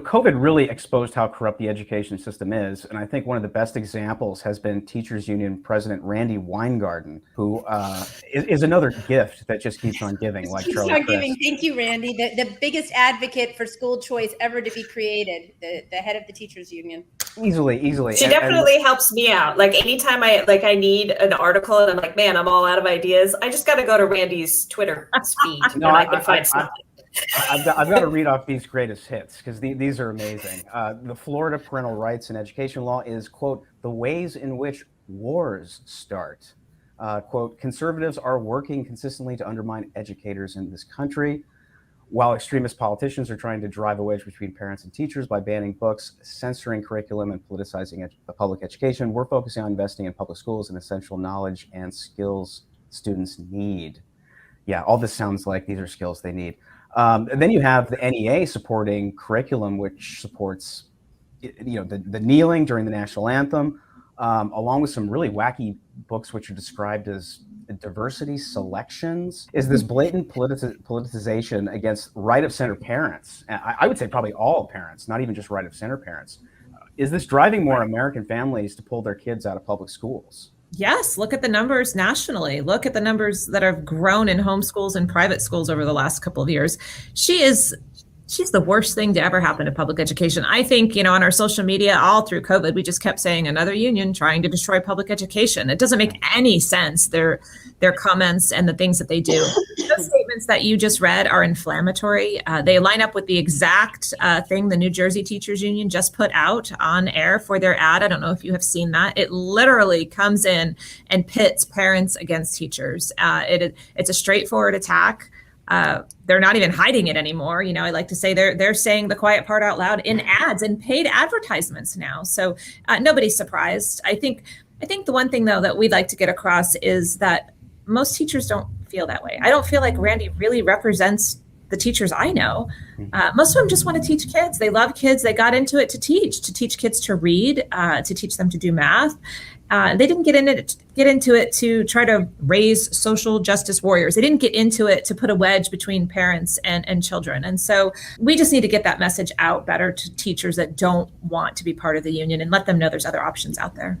COVID really exposed how corrupt the education system is. And I think one of the best examples has been Teachers Union President Randi Weingarten, who is another gift that just keeps on giving, like keeps Charlie on Crist. giving. Thank you, Randy. The biggest advocate for school choice ever to be created, the head of the Teachers Union. Easily. She definitely helps me out. Like anytime I need an article and I'm like, man, I'm all out of ideas, I just got to go to Randy's Twitter feed and I can find something. I've got to read off these greatest hits because these are amazing. The Florida Parental Rights and Education Law is, quote, the ways in which wars start. Quote, conservatives are working consistently to undermine educators in this country, while extremist politicians are trying to drive a wedge between parents and teachers by banning books, censoring curriculum, and politicizing public education. We're focusing on investing in public schools and essential knowledge and skills students need. Yeah, all this sounds like these are skills they need. And then you have the NEA supporting curriculum, which supports, the kneeling during the national anthem, along with some really wacky books which are described as diversity selections. Is this blatant politicization against right of center parents? I would say probably all parents, not even just right of center parents. Is this driving more American families to pull their kids out of public schools? Yes, look at the numbers nationally. Look at the numbers that have grown in homeschools and private schools over the last couple of years. She's the worst thing to ever happen to public education. I think, on our social media all through COVID, we just kept saying another union trying to destroy public education. It doesn't make any sense, their comments and the things that they do. Those statements that you just read are inflammatory. They line up with the exact thing the New Jersey Teachers Union just put out on air for their ad. I don't know if you have seen that. It literally comes in and pits parents against teachers. It's a straightforward attack. They're not even hiding it anymore. I like to say they're saying the quiet part out loud in ads and paid advertisements now. So nobody's surprised. I think the one thing, though, that we'd like to get across is that most teachers don't feel that way. I don't feel like Randi really represents the teachers I know. Most of them just want to teach kids. They love kids. They got into it to teach kids to read, to teach them to do math. They didn't get into it to try to raise social justice warriors. They didn't get into it to put a wedge between parents and children. And so we just need to get that message out better to teachers that don't want to be part of the union and let them know there's other options out there.